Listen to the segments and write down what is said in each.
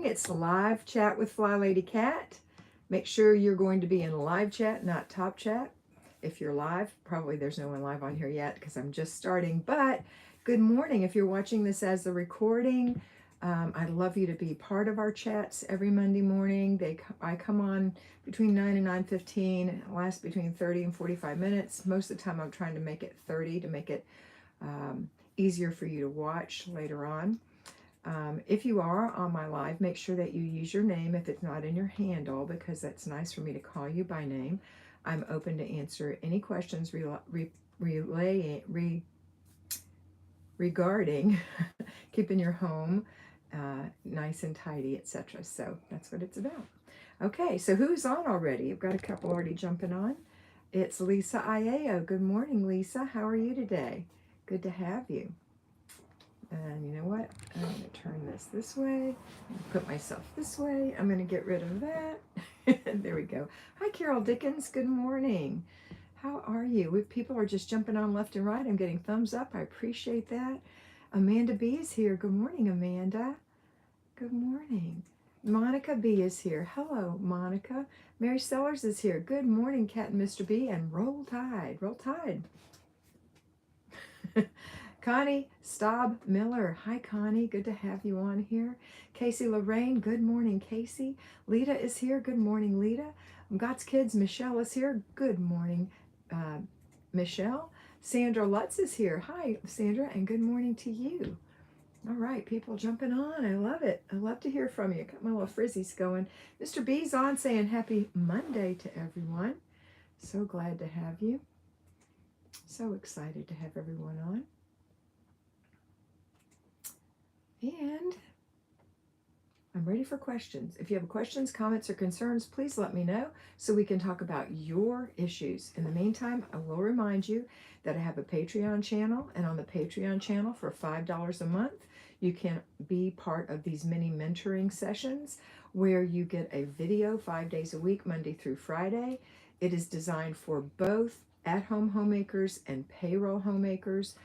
morning. It's live chat with Flylady Kat. Make sure you're going to be in live chat, not top chat. If you're live, probably there's no one live on here yet because I'm just starting. But good morning. If you're watching this as a recording, I'd love you to be part of our chats every Monday morning. I come on between 9 and 9:15, last between 30 and 45 minutes. Most of the time I'm trying to make it 30 to make it easier for you to watch later on. If you are on my live, make sure that you use your name if it's not in your handle, because that's nice for me to call you by name. I'm open to answer any questions regarding keeping your home nice and tidy, etc. So that's what it's about. Okay, so who's on already? You've got a couple already jumping on. It's Lisa Iao. Good morning, Lisa. How are you today? Good to have you. And you know what? I'm going to turn this way, put myself this way. I'm going to get rid of that. There we go. Hi, Carol Dickens. Good morning. How are you? People are just jumping on left and right. I'm getting thumbs up. I appreciate that. Amanda B is here. Good morning, Amanda. Good morning. Monica B is here. Hello, Monica. Mary Sellers is here. Good morning, Kat and Mr. B. And roll tide. Roll tide. Connie Staub Miller. Hi, Connie. Good to have you on here. Casey Lorraine. Good morning, Casey. Lita is here. Good morning, Lita. God's Kids. Michelle is here. Good morning, Michelle. Sandra Lutz is here. Hi, Sandra, and good morning to you. All right, people jumping on. I love it. I love to hear from you. Got my little frizzies going. Mr. B's on saying happy Monday to everyone. So glad to have you. So excited to have everyone on. And I'm ready for questions. If you have questions, comments, or concerns, please let me know so we can talk about your issues. In the meantime, I will remind you that I have a Patreon channel, and on the Patreon channel for $5 a month, you can be part of these mini mentoring sessions where you get a video 5 days a week, Monday through Friday. It is designed for both at-home homemakers and payroll homemakers.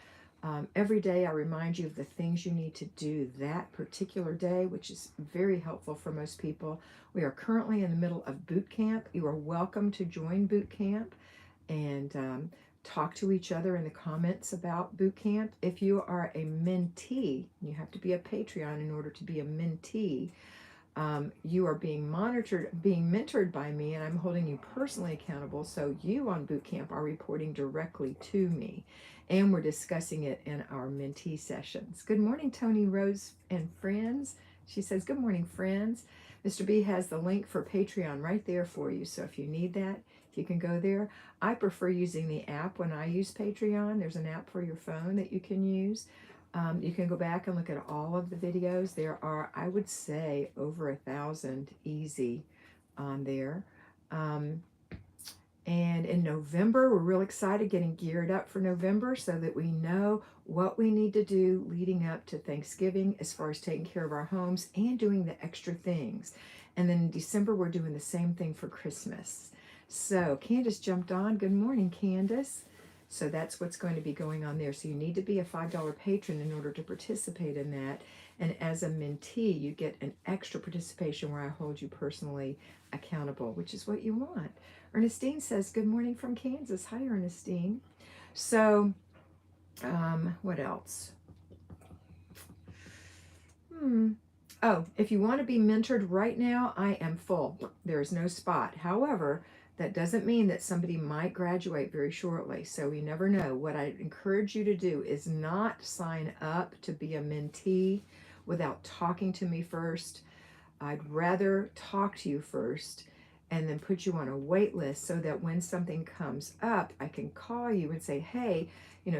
Every day I remind you of the things you need to do that particular day, which is very helpful for most people. We are currently in the middle of boot camp. You are welcome to join boot camp and talk to each other in the comments about boot camp. If you are a mentee, you have to be a Patreon in order to be a mentee. You are being mentored by me, and I'm holding you personally accountable. So you on boot camp are reporting directly to me, and we're discussing it in our mentee sessions. Good morning, Tony Rose and friends. She says, good morning, friends. Mr. B has the link for Patreon right there for you. So if you need that, you can go there. I prefer using the app when I use Patreon. There's an app for your phone that you can use. You can go back and look at all of the videos. There are, I would say, over 1,000 easy on there. And in November, we're real excited, getting geared up for November so that we know what we need to do leading up to Thanksgiving as far as taking care of our homes and doing the extra things. And then in December, we're doing the same thing for Christmas. So Candace jumped on. Good morning, Candace. So that's what's going to be going on there. So you need to be a $5 patron in order to participate in that. And as a mentee, you get an extra participation where I hold you personally accountable, which is what you want. Ernestine says, good morning from Kansas. Hi, Ernestine. So, what else? Oh, if you want to be mentored right now, I am full. There is no spot. However, that doesn't mean that somebody might graduate very shortly. So we never know. What I encourage you to do is not sign up to be a mentee without talking to me first. I'd rather talk to you first and then put you on a wait list so that when something comes up, I can call you and say, hey,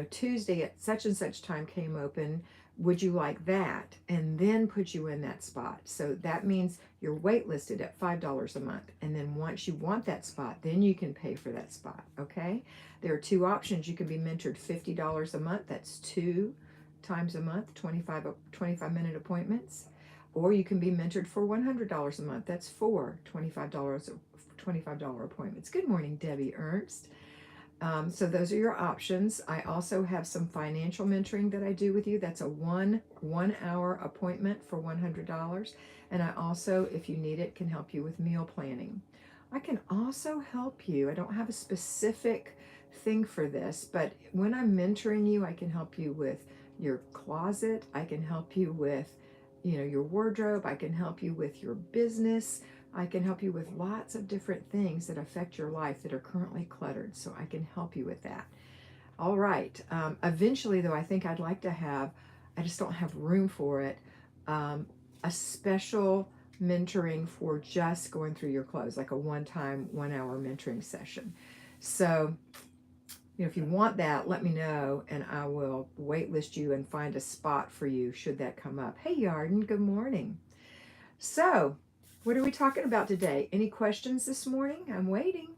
Tuesday at such and such time came open. Would you like that? And then put you in that spot. So that means you're waitlisted at $5 a month. And then once you want that spot, then you can pay for that spot. Okay? There are two options. You can be mentored $50 a month. That's 2 times a month, 25-minute appointments. Or you can be mentored for $100 a month. That's 4 $25 appointments. Good morning, Debbie Ernst. So those are your options. I also have some financial mentoring that I do with you. That's a one hour appointment for $100. And I also, if you need it, can help you with meal planning. I can also help you. I don't have a specific thing for this, but when I'm mentoring you, I can help you with your closet. I can help you with, your wardrobe. I can help you with your business. I can help you with lots of different things that affect your life that are currently cluttered. So I can help you with that. All right. Eventually, though, I think I'd like to have, I just don't have room for it, a special mentoring for just going through your clothes, like a one-time 1 hour mentoring session. So, if you want that, let me know and I will waitlist you and find a spot for you should that come up. Hey, Yarden, good morning. So, what are we talking about today? Any questions this morning? I'm waiting.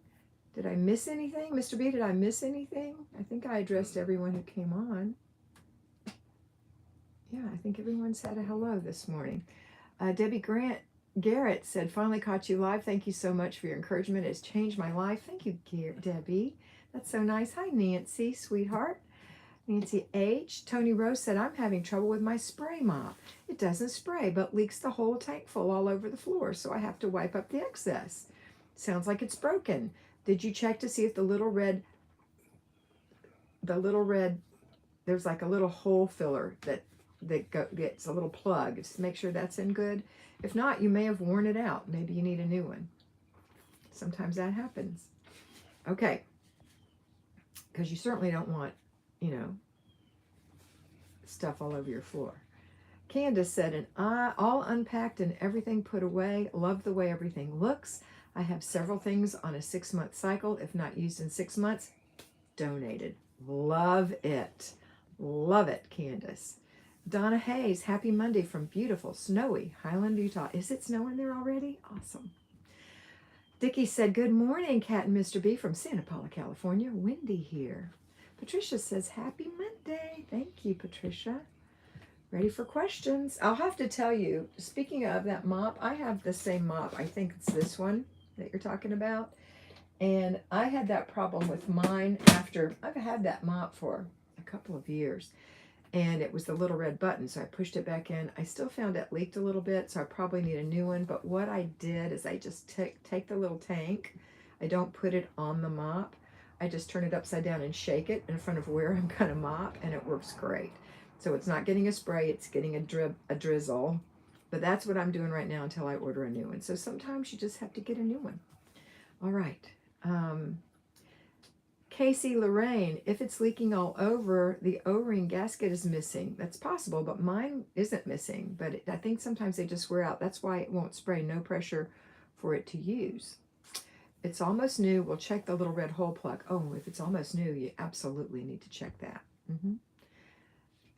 Did I miss anything? Mr. B, did I miss anything? I think I addressed everyone who came on. Yeah, I think everyone's had a hello this morning. Debbie Garrett said, finally caught you live. Thank you so much for your encouragement. It's changed my life. Thank you, Debbie. That's so nice. Hi, Nancy, sweetheart. Nancy H. Tony Rose said, I'm having trouble with my spray mop. It doesn't spray, but leaks the whole tank full all over the floor, so I have to wipe up the excess. Sounds like it's broken. Did you check to see if the little red, there's like a little hole filler that gets a little plug. Just make sure that's in good. If not, you may have worn it out. Maybe you need a new one. Sometimes that happens. Okay. Because you certainly don't want, stuff all over your floor. Candace said, and all unpacked and everything put away. Love the way everything looks. I have several things on a 6-month cycle. If not used in 6 months, donated. Love it. Love it, Candace. Donna Hayes, happy Monday from beautiful, snowy Highland, Utah. Is it snowing there already? Awesome. Dickie said, good morning, Kat and Mr. B from Santa Paula, California. Windy here. Patricia says, happy Monday. Thank you, Patricia. Ready for questions? I'll have to tell you, speaking of that mop, I have the same mop. I think it's this one that you're talking about. And I had that problem with mine after, I've had that mop for a couple of years. And it was the little red button, so I pushed it back in. I still found it leaked a little bit, so I probably need a new one. But what I did is I just take the little tank. I don't put it on the mop. I just turn it upside down and shake it in front of where I'm going to mop, and it works great. So it's not getting a spray, it's getting a drizzle. But that's what I'm doing right now until I order a new one. So sometimes you just have to get a new one. All right. Casey Lorraine, if it's leaking all over, the O-ring gasket is missing. That's possible, but mine isn't missing. But I think sometimes they just wear out. That's why it won't spray. No pressure for it to use. It's almost new. We'll check the little red hole plug. Oh, if it's almost new, you absolutely need to check that.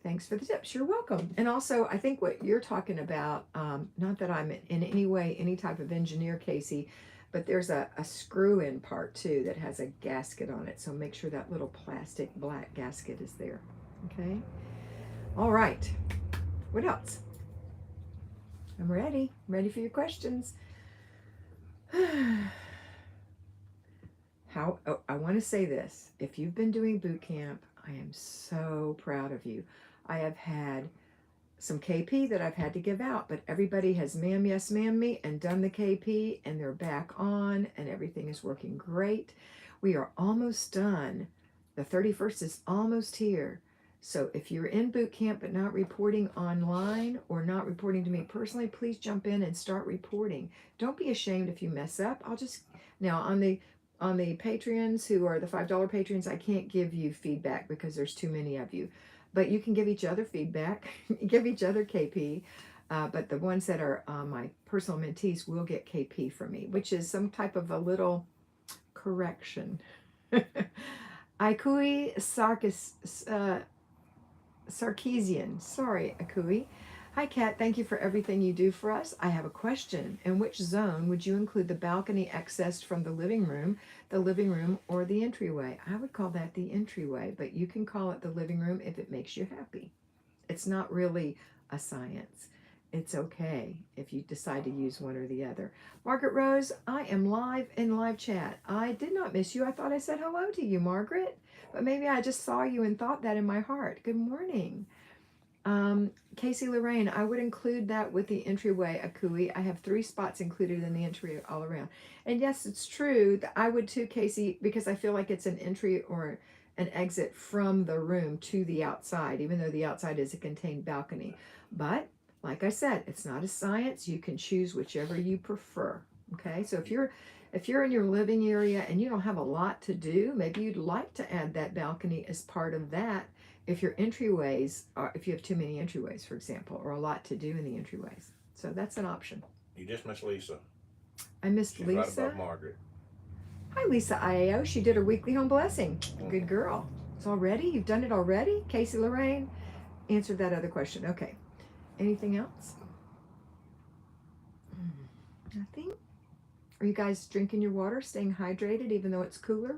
Thanks for the tips. You're welcome. And also, I think what you're talking about, not that I'm in any way any type of engineer, Casey, but there's a screw-in part too that has a gasket on it. So make sure that little plastic black gasket is there. Okay. All right. What else? I'm ready. I'm ready for your questions. I want to say this. If you've been doing boot camp, I am so proud of you. I have had some KP that I've had to give out, but everybody has ma'am, yes, ma'am me and done the KP, and they're back on and everything is working great. We are almost done. The 31st is almost here. So if you're in boot camp but not reporting online or not reporting to me personally, please jump in and start reporting. Don't be ashamed if you mess up. Now on the Patreons who are the $5 patrons, I can't give you feedback because there's too many of you. But you can give each other feedback, give each other KP. But the ones that are my personal mentees will get KP from me, which is some type of a little correction. Ikui Sarkeesian. Sorry, Akui. Hi, Kat. Thank you for everything you do for us. I have a question. In which zone would you include the balcony accessed from the living room, or the entryway? I would call that the entryway, but you can call it the living room if it makes you happy. It's not really a science. It's okay if you decide to use one or the other. Margaret Rose, I am live in live chat. I did not miss you. I thought I said hello to you, Margaret, but maybe I just saw you and thought that in my heart. Good morning. Casey Lorraine, I would include that with the entryway, a cooey. I have 3 spots included in the entry all around. And yes, it's true that I would too, Casey, because I feel like it's an entry or an exit from the room to the outside, even though the outside is a contained balcony. But like I said, it's not a science. You can choose whichever you prefer. Okay, so if you're in your living area and you don't have a lot to do, maybe you'd like to add that balcony as part of that. If your entryways are, if you have too many entryways, for example, or a lot to do in the entryways, so that's an option. You just missed Lisa. I missed She's Lisa. right above Margaret. Hi, Lisa IAO. She did her weekly home blessing. Good girl. It's already? You've done it already? Casey Lorraine answered that other question. Okay. Anything else? Nothing? Are you guys drinking your water, staying hydrated even though it's cooler?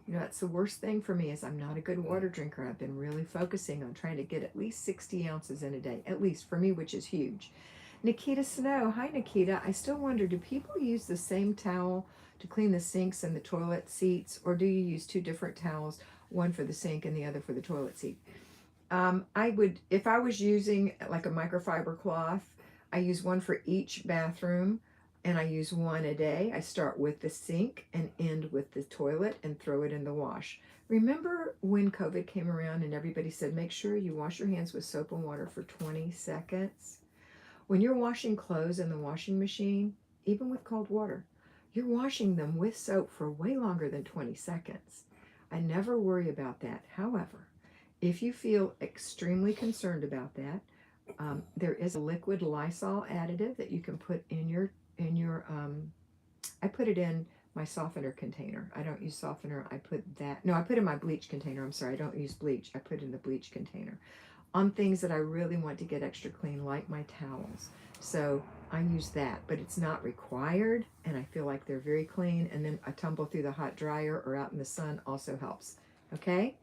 You know, that's the worst thing for me is I'm not a good water drinker. I've been really focusing on trying to get at least 60 ounces in a day, at least for me, which is huge. Nikita Snow. Hi, Nikita. I still wonder, do people use the same towel to clean the sinks and the toilet seats, or do you use 2 different towels, one for the sink and the other for the toilet seat? I would, if I was using like a microfiber cloth, I use one for each bathroom and I use one a day. I start with the sink and end with the toilet and throw it in the wash. Remember when COVID came around and everybody said, make sure you wash your hands with soap and water for 20 seconds? When you're washing clothes in the washing machine, even with cold water, you're washing them with soap for way longer than 20 seconds. I never worry about that. However, if you feel extremely concerned about that, there is a liquid Lysol additive that you can put in your I put it in my softener container. I don't use softener. I put in my bleach container. I'm sorry, I don't use bleach. I put in the bleach container on things that I really want to get extra clean, like my towels. So I use that, but it's not required, and I feel like they're very clean. And then a tumble through the hot dryer or out in the sun also helps. Okay?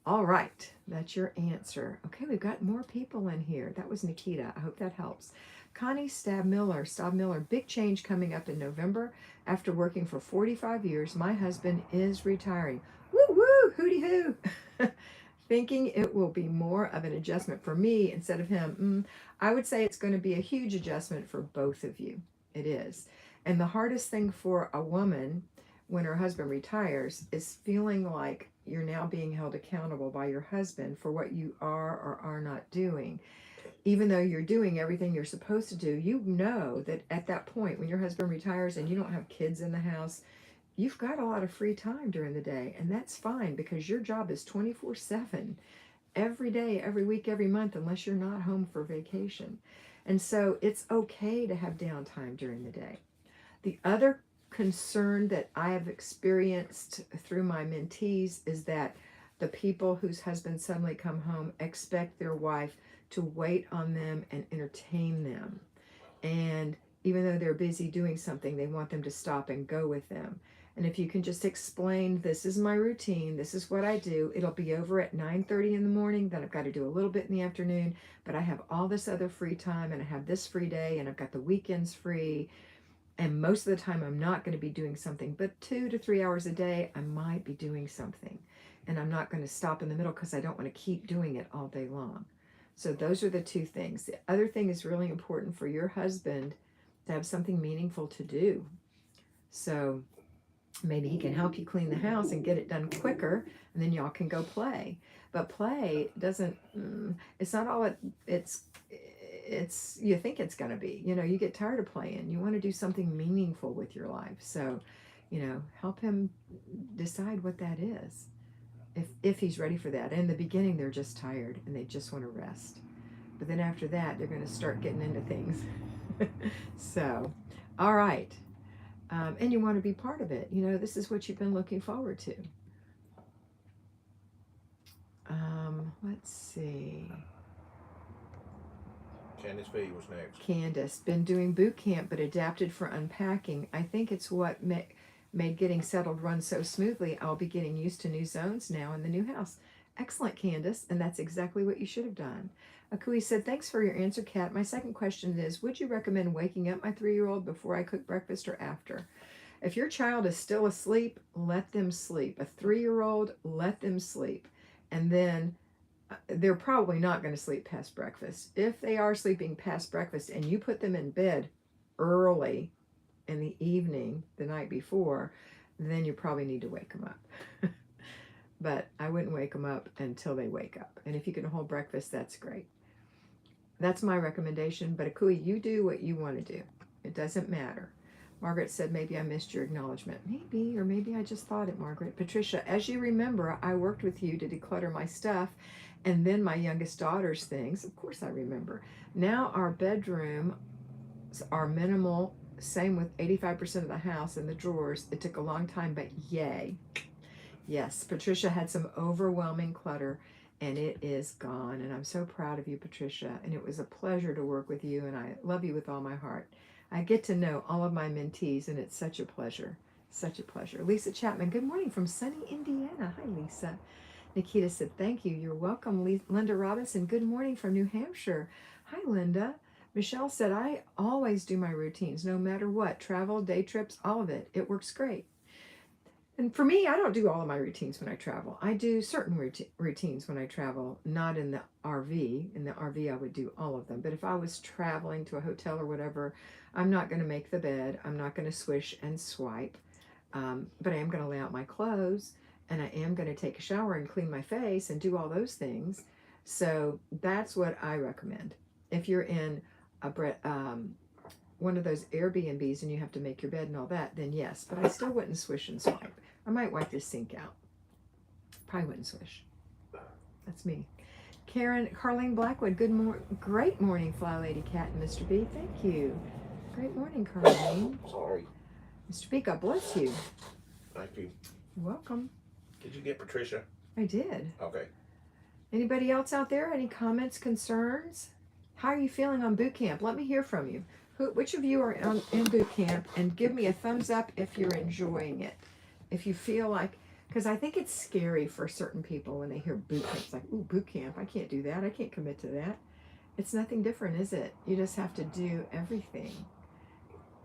All right, that's your answer. Okay, we've got more people in here. That was Nikita. I hope that helps. Connie Staub Miller, big change coming up in November. After working for 45 years, my husband is retiring. Woo woo, hooty hoo. Thinking it will be more of an adjustment for me instead of him. I would say it's going to be a huge adjustment for both of you. It is. And the hardest thing for a woman when her husband retires is feeling like you're now being held accountable by your husband for what you are or are not doing. Even though you're doing everything you're supposed to do, you know that at that point when your husband retires and you don't have kids in the house, you've got a lot of free time during the day, and that's fine because your job is 24/7 every day, every week, every month, unless you're not home for vacation. And so it's okay to have downtime during the day. The other concern that I have experienced through my mentees is that the people whose husbands suddenly come home expect their wife to wait on them and entertain them. And even though they're busy doing something, they want them to stop and go with them. And if you can just explain, this is my routine, this is what I do, it'll be over at 9:30 in the morning, then I've got to do a little bit in the afternoon, but I have all this other free time and I have this free day and I've got the weekends free. And most of the time I'm not going to be doing something, but 2 to 3 hours a day, I might be doing something. And I'm not going to stop in the middle because I don't want to keep doing it all day long. So those are the 2 things. The other thing is really important for your husband to have something meaningful to do. So maybe he can help you clean the house and get it done quicker, and then y'all can go play. But play doesn't, it's not all it's you think it's going to be. You know, you get tired of playing. You want to do something meaningful with your life. So, you know, help him decide what that is. If he's ready for that. In the beginning, they're just tired and they just want to rest. But then after that, they're going to start getting into things. So, all right. And you want to be part of it. You know, this is what you've been looking forward to. Let's see. Candace B was next. Candace, been doing boot camp but adapted for unpacking. I think it's what made getting settled run so smoothly. I'll be getting used to new zones now in the new house. Excellent, Candace, and that's exactly what you should have done. Akui said, thanks for your answer, Kat. My second question is, would you recommend waking up my 3-year-old before I cook breakfast or after? If your child is still asleep, let them sleep. A 3-year-old, let them sleep. And then they're probably not going to sleep past breakfast. If they are sleeping past breakfast and you put them in bed early in the evening the night before, then you probably need to wake them up. But I wouldn't wake them up until they wake up. And if you can hold breakfast, that's great. That's my recommendation. But Akui, you do what you want to do. It doesn't matter. Margaret said, maybe I missed your acknowledgement. Maybe, or maybe I just thought it, Margaret. Patricia, as you remember, I worked with you to declutter my stuff and then my youngest daughter's things. Of course I remember. Now our bedrooms are minimal. Same with 85% of the house and the drawers. It took a long time, but yay. Yes, Patricia had some overwhelming clutter and it is gone. And I'm so proud of you, Patricia. And it was a pleasure to work with you and I love you with all my heart. I get to know all of my mentees, and it's such a pleasure. Such a pleasure. Lisa Chapman, good morning from sunny Indiana. Hi, Lisa. Nikita said, thank you. You're welcome. Linda Robinson, good morning from New Hampshire. Hi, Linda. Michelle said, I always do my routines, no matter what. Travel, day trips, all of it. It works great. And for me, I don't do all of my routines when I travel. I do certain routines when I travel, not in the RV. In the RV, I would do all of them. But if I was traveling to a hotel or whatever, I'm not going to make the bed. I'm not going to swish and swipe. But I am going to lay out my clothes, and I am going to take a shower and clean my face and do all those things. So that's what I recommend. If you're in a one of those Airbnbs and you have to make your bed and all that, then yes. But I still wouldn't swish and swipe. I might wipe the sink out. Probably wouldn't swish. That's me. Carlene Blackwood, great morning, Flylady Kat and Mr. B. Thank you. Great morning, Carlene. Sorry. Mr. B, God bless you. Thank you. You're welcome. Did you get Patricia? I did. Okay. Anybody else out there? Any comments, concerns? How are you feeling on boot camp? Let me hear from you. Which of you are in boot camp? And give me a thumbs up if you're enjoying it. If you feel like, because I think it's scary for certain people when they hear boot camp. It's like, ooh, boot camp. I can't do that. I can't commit to that. It's nothing different, is it? You just have to do everything.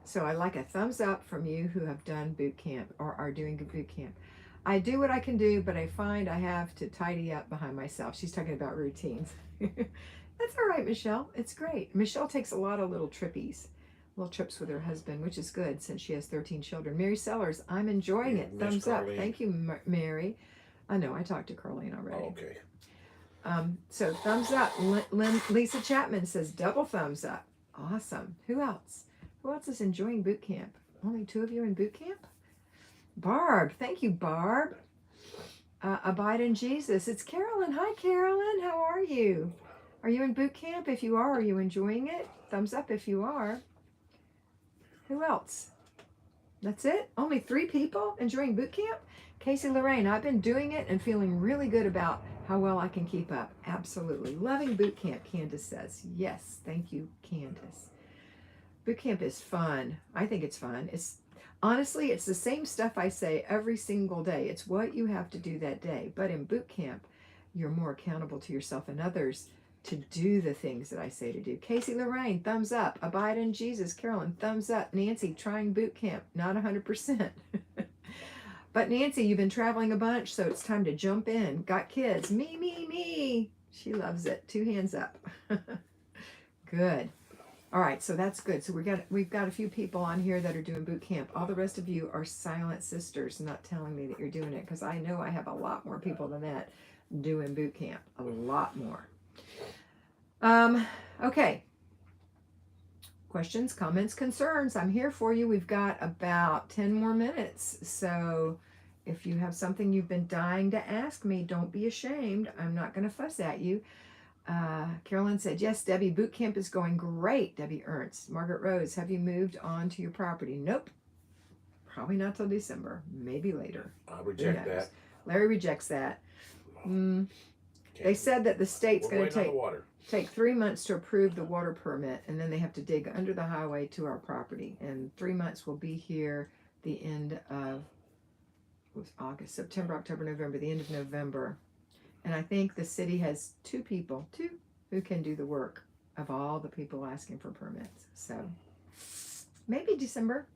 So I like a thumbs up from you who have done boot camp or are doing boot camp. I do what I can do, but I find I have to tidy up behind myself. She's talking about routines. That's all right, Michelle. It's great. Michelle takes a lot of little trips with her husband, which is good since she has 13 children. Mary Sellers, I'm enjoying it. Thumbs up. Thank you, Mary. I know, I talked to Carlene already. Oh, okay. So thumbs up. Lisa Chapman says double thumbs up. Awesome. Who else? Who else is enjoying boot camp? Only 2 of you in boot camp? Barb. Thank you, Barb. Abide in Jesus. It's Carolyn. Hi, Carolyn. How are you? Are you in boot camp? If you are you enjoying it? Thumbs up if you are. Who else? That's it? Only 3 people enjoying boot camp? Casey Lorraine, I've been doing it and feeling really good about how well I can keep up. Absolutely. Loving boot camp, Candace says. Yes, thank you, Candace. Boot camp is fun. I think it's fun. Honestly, it's the same stuff I say every single day. It's what you have to do that day. But in boot camp, you're more accountable to yourself and others to do the things that I say to do. Casey Lorraine, thumbs up. Abide in Jesus. Carolyn, thumbs up. Nancy, trying boot camp. Not 100%. But Nancy, you've been traveling a bunch, so it's time to jump in. Got kids. Me. She loves it. 2 hands up. Good. All right, so that's good. So we've got a few people on here that are doing boot camp. All the rest of you are silent sisters, not telling me that you're doing it, because I know I have a lot more people than that doing boot camp. A lot more. Okay. Questions, comments, concerns. I'm here for you. We've got about 10 more minutes. So if you have something you've been dying to ask me, don't be ashamed. I'm not going to fuss at you. Carolyn said, yes, Debbie, boot camp is going great. Debbie Ernst. Margaret Rose, have you moved on to your property? Nope. Probably not till December. Maybe later. I reject that. Larry rejects that. They said that the state's going to take 3 months to approve the water permit, and then they have to dig under the highway to our property. And 3 months will be here the end of August, September, October, November, the end of November. And I think the city has 2 people, 2 who can do the work of all the people asking for permits. So maybe December.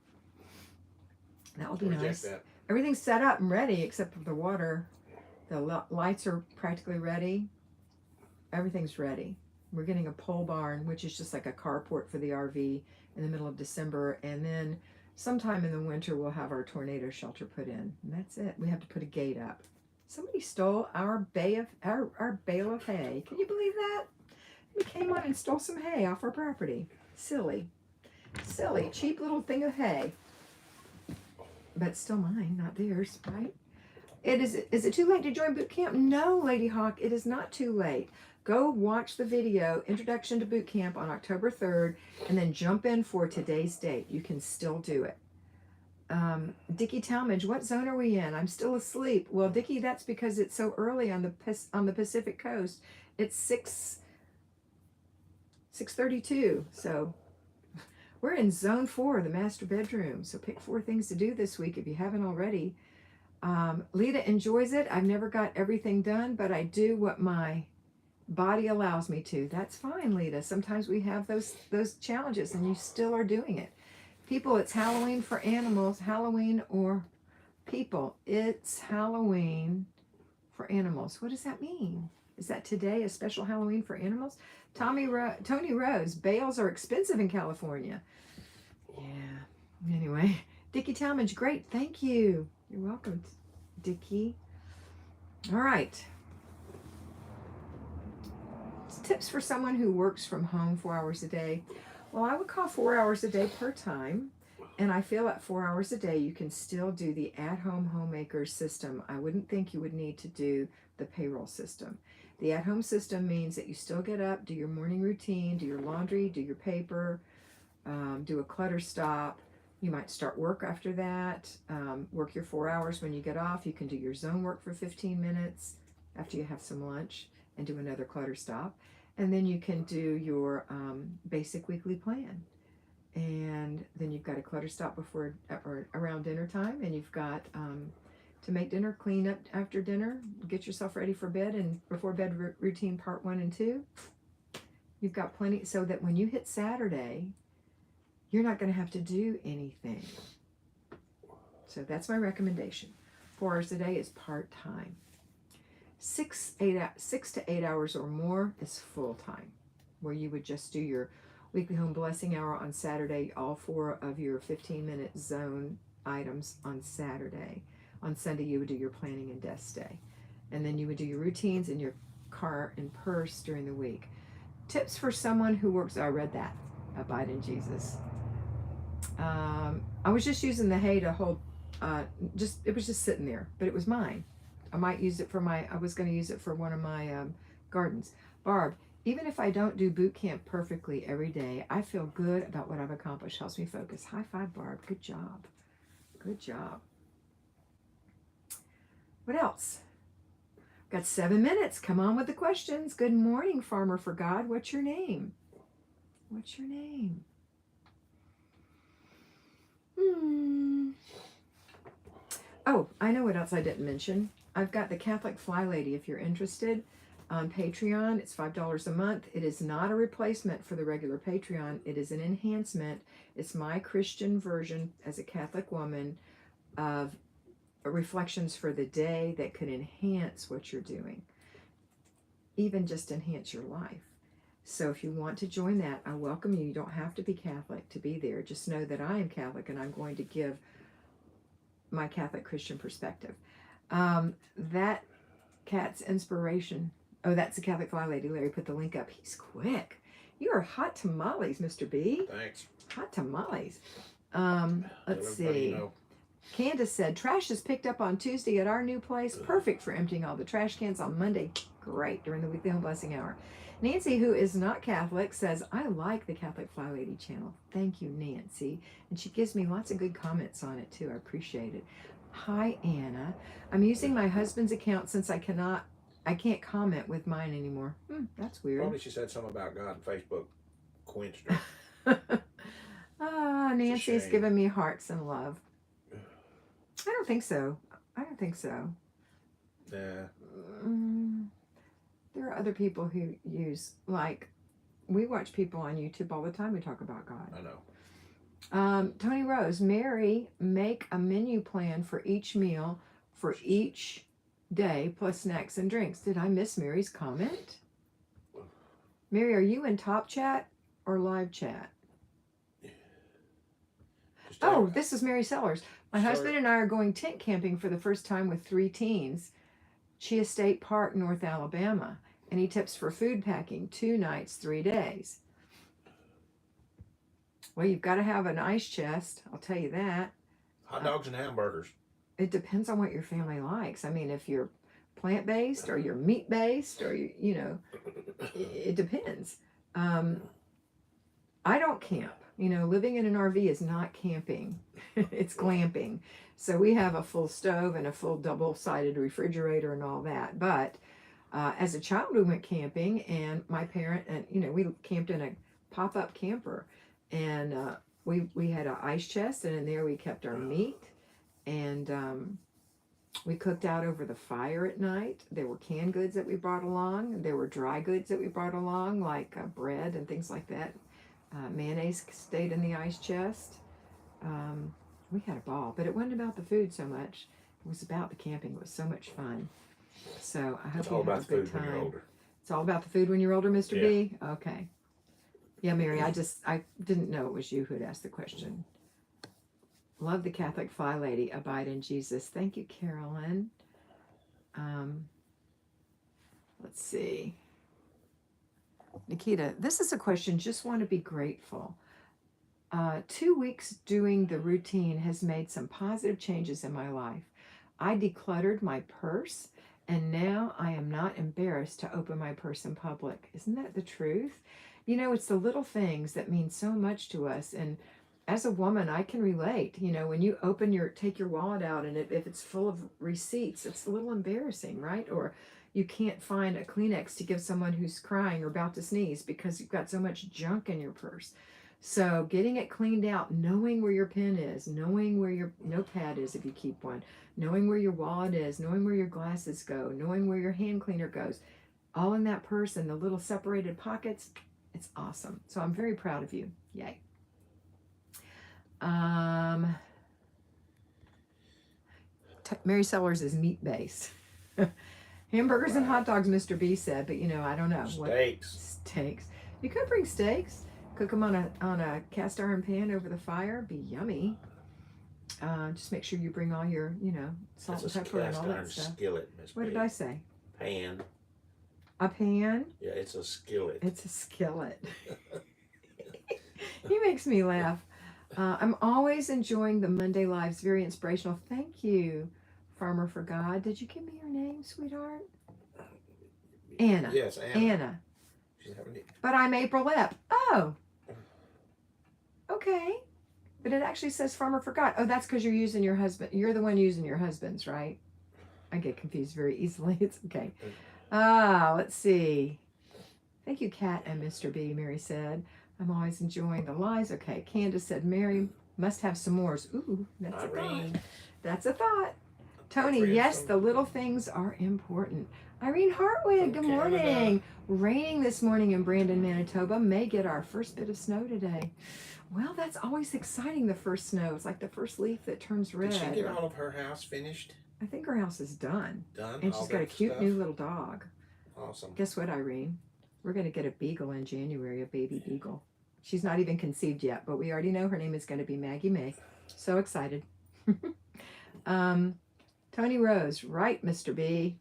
That will be nice. That. Everything's set up and ready except for the water. The lights are practically ready. Everything's ready. We're getting a pole barn, which is just like a carport for the RV in the middle of December. And then sometime in the winter, we'll have our tornado shelter put in. And that's it. We have to put a gate up. Somebody stole our bale of hay. Can you believe that? They came on and stole some hay off our property. Silly. Silly. Cheap little thing of hay. But still mine, not theirs, right? Is it too late to join boot camp? No, Lady Hawk, it is not too late. Go watch the video, Introduction to Boot Camp, on October 3rd, and then jump in for today's date. You can still do it. Dickie Talmadge, what zone are we in? I'm still asleep. Well, Dickie, that's because it's so early on the Pacific Coast. It's 6:32. So we're in zone 4, the master bedroom. So pick 4 things to do this week if you haven't already. Lita enjoys it. I've never got everything done, but I do what my body allows me to. That's fine, Lita. Sometimes we have those challenges and you still are doing it. People, it's Halloween for animals. Halloween or people. It's Halloween for animals. What does that mean? Is that today a special Halloween for animals? Tony Rose, bales are expensive in California. Yeah. Anyway, Dickie Talmadge, great. Thank you. You're welcome, Dickie. All right. Tips for someone who works from home 4 hours a day. Well, I would call 4 hours a day per time. And I feel at 4 hours a day, you can still do the at-home homemaker system. I wouldn't think you would need to do the payroll system. The at-home system means that you still get up, do your morning routine, do your laundry, do your paper, do a clutter stop. You might start work after that, work your 4 hours when you get off. You can do your zone work for 15 minutes after you have some lunch and do another clutter stop. And then you can do your basic weekly plan. And then you've got a clutter stop before or around dinner time, and you've got to make dinner, clean up after dinner, get yourself ready for bed, and before bed routine part 1 and 2. You've got plenty so that when you hit Saturday, you're not going to have to do anything. So that's my recommendation. 4 hours a day is part-time. 6 to 8 hours or more is full-time, where you would just do your weekly home blessing hour on Saturday, all 4 of your 15-minute zone items on Saturday. On Sunday, you would do your planning and desk day. And then you would do your routines in your car and purse during the week. Tips for someone who works, I read that, Abide in Jesus. I was just using the hay to hold, it was just sitting there, but it was mine. I might use it I was going to use it for one of my gardens. Barb, even if I don't do boot camp perfectly every day, I feel good about what I've accomplished. Helps me focus. High five, Barb. Good job. Good job. What else? Got 7 minutes. Come on with the questions. Good morning, Farmer for God. What's your name? What's your name? Oh, I know what else I didn't mention. I've got the Catholic Flylady if you're interested. On Patreon, it's $5 a month. It is not a replacement for the regular Patreon. It is an enhancement. It's my Christian version as a Catholic woman of reflections for the day that could enhance what you're doing, even just enhance your life. So if you want to join that, I welcome you. You don't have to be Catholic to be there. Just know that I am Catholic and I'm going to give my Catholic Christian perspective. That Kat's inspiration. Oh, that's the Catholic Flylady. Larry put the link up. He's quick. You are hot tamales, Mr. B. Thanks. Hot tamales. Let's see. Candace said, trash is picked up on Tuesday at our new place. Perfect for emptying all the trash cans on Monday. Great, during the weekly home blessing hour. Nancy, who is not Catholic, says, I like the Catholic Flylady channel. Thank you, Nancy. And she gives me lots of good comments on it, too. I appreciate it. Hi, Anna. I'm using my husband's account since I can't comment with mine anymore. That's weird. Probably she said something about God and Facebook. Coincidence. Nancy's giving me hearts and love. I don't think so. Yeah. There are other people who use, like, we watch people on YouTube all the time who talk about God. I know. Tony Rose, Mary, make a menu plan for each meal for each day plus snacks and drinks. Did I miss Mary's comment? Mary, are you in top chat or live chat? Oh, this is Mary Sellers. My husband and I are going tent camping for the first time with 3 teens. Chia State Park, North Alabama. Any tips for food packing? 2 nights, 3 days. Well, you've got to have an ice chest. I'll tell you that. Hot dogs and hamburgers. It depends on what your family likes. I mean, if you're plant-based or you're meat-based or, you know, it depends. I don't camp. You know, living in an RV is not camping. It's glamping. So we have a full stove and a full double-sided refrigerator and all that. But as a child, we went camping, and my parent, and, you know, we camped in a pop-up camper. And we had an ice chest, and in there we kept our meat. And we cooked out over the fire at night. There were canned goods that we brought along. There were dry goods that we brought along, like bread and things like that. Mayonnaise stayed in the ice chest. We had a ball, but it wasn't about the food so much. It was about the camping. It was so much fun. So I hope you have a good time. It's all about the food when you're older, Mr. B? Okay. Yeah, Mary, I didn't know it was you who had asked the question. Love the Catholic Flylady. Abide in Jesus. Thank you, Carolyn. Let's see. Nikita, this is a question. Just want to be grateful. 2 weeks doing the routine has made some positive changes in my life. I decluttered my purse, and now I am not embarrassed to open my purse in public. Isn't that the truth? You know, it's the little things that mean so much to us. And as a woman, I can relate. You know, when you take your wallet out, and if it's full of receipts, it's a little embarrassing, right? Or you can't find a Kleenex to give someone who's crying or about to sneeze because you've got so much junk in your purse. So getting it cleaned out, knowing where your pen is, knowing where your notepad is if you keep one, knowing where your wallet is, knowing where your glasses go, knowing where your hand cleaner goes, all in that purse and the little separated pockets, it's awesome. So I'm very proud of you. Yay. Mary Sellers is meat-based. Hamburgers and hot dogs, Mr. B said, but you know, I don't know. Steaks. You could bring steaks. Cook them on a cast iron pan over the fire. Be yummy. Just make sure you bring all your, you know, salt and pepper and all that stuff. Skillet, Miss What B. did I say? Pan. A pan? Yeah, it's a skillet. It's a skillet. He makes me laugh. I'm always enjoying the Monday Lives. Very inspirational. Thank you, Farmer for God. Did you give me your name, sweetheart? Anna. Yes, Anna. Anna. But I'm April Epp. Oh. Okay. But it actually says Farmer for God. Oh, that's because you're using your husband. You're the one using your husband's, right? I get confused very easily. It's okay. Let's see. Thank you, Kat and Mr. B, Mary said. I'm always enjoying the lies. Okay. Candace said, Mary must have some more. Ooh, that's a thought. That's a thought. Tony, yes, the little things are important. Irene Hartwig, good morning. Raining this morning in Brandon, Manitoba. May get our first bit of snow today. Well, that's always exciting, the first snow. It's like the first leaf that turns red. Did she get all of her house finished? I think her house is done. Done? And she's got a cute new little dog. Awesome. Guess what, Irene? We're going to get a beagle in January, a baby beagle. She's not even conceived yet, but we already know her name is going to be Maggie May. So excited. Tony Rose, right, Mr. B.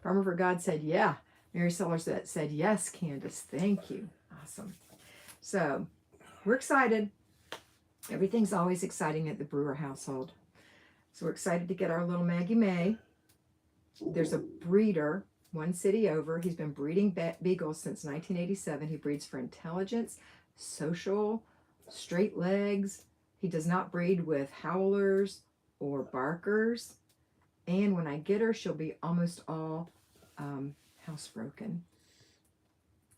Farmer for God said, yeah. Mary Sellers said, yes, Candace. Thank you. Awesome. So we're excited. Everything's always exciting at the Brewer household. So we're excited to get our little Maggie May. There's a breeder, one city over. He's been breeding beagles since 1987. He breeds for intelligence, social, straight legs. He does not breed with howlers or barkers. And when I get her, she'll be almost all housebroken.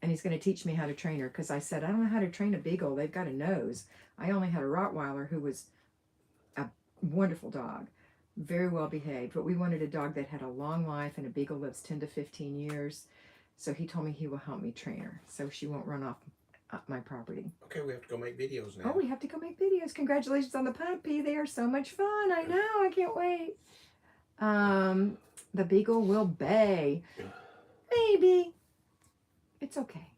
And he's going to teach me how to train her, because I said, I don't know how to train a beagle. They've got a nose. I only had a Rottweiler who was a wonderful dog, very well behaved. But we wanted a dog that had a long life, and a beagle lives 10 to 15 years. So he told me he will help me train her so she won't run off my property. Okay, we have to go make videos now. Oh, we have to go make videos. Congratulations on the puppy. They are so much fun. I know. I can't wait. The beagle will bay. Maybe. It's okay.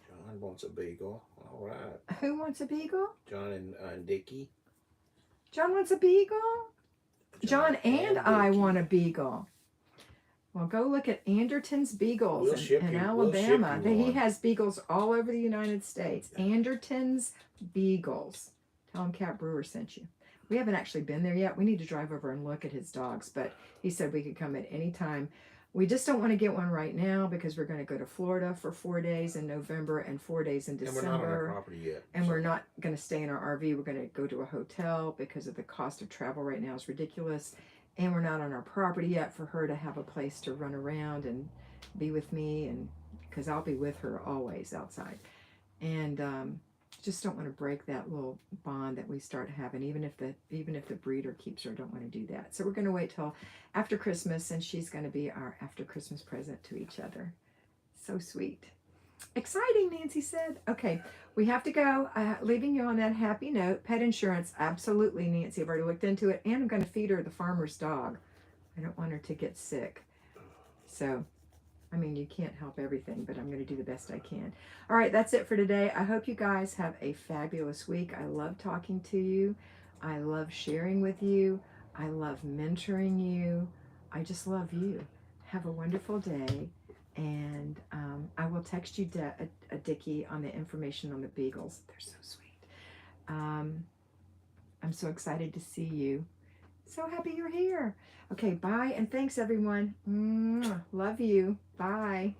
John wants a beagle. All right. Who wants a beagle? John and Dickie. John wants a beagle? John and I Dickie. want a beagle. Well, go look at Anderton's Beagles in Alabama. We'll ship you He one. has beagles all over the United States. Anderton's Beagles. Tell him Cat Brewer sent you. We haven't actually been there yet. We need to drive over and look at his dogs, but he said we could come at any time. We just don't want to get one right now because we're going to go to Florida for 4 days in November and 4 days in December. And we're not on our property yet. And we're not going to stay in our RV. We're going to go to a hotel because of the cost of travel right now is ridiculous. And we're not on our property yet for her to have a place to run around and be with me, and because I'll be with her always outside. And just don't want to break that little bond that we start having, even if the breeder keeps her. I don't want to do that. So we're going to wait till after Christmas, and she's going to be our after Christmas present to each other. So sweet. Exciting, Nancy said. Okay, we have to go. Leaving you on that happy note. Pet insurance, absolutely, Nancy. I've already looked into it, and I'm going to feed her the farmer's dog. I don't want her to get sick. So, I mean, you can't help everything, but I'm going to do the best I can. All right, that's it for today. I hope you guys have a fabulous week. I love talking to you. I love sharing with you. I love mentoring you. I just love you. Have a wonderful day. And I will text you a Dickie on the information on the beagles. They're so sweet. I'm so excited to see you. So happy you're here. Okay, bye, and thanks everyone. Love you. Bye.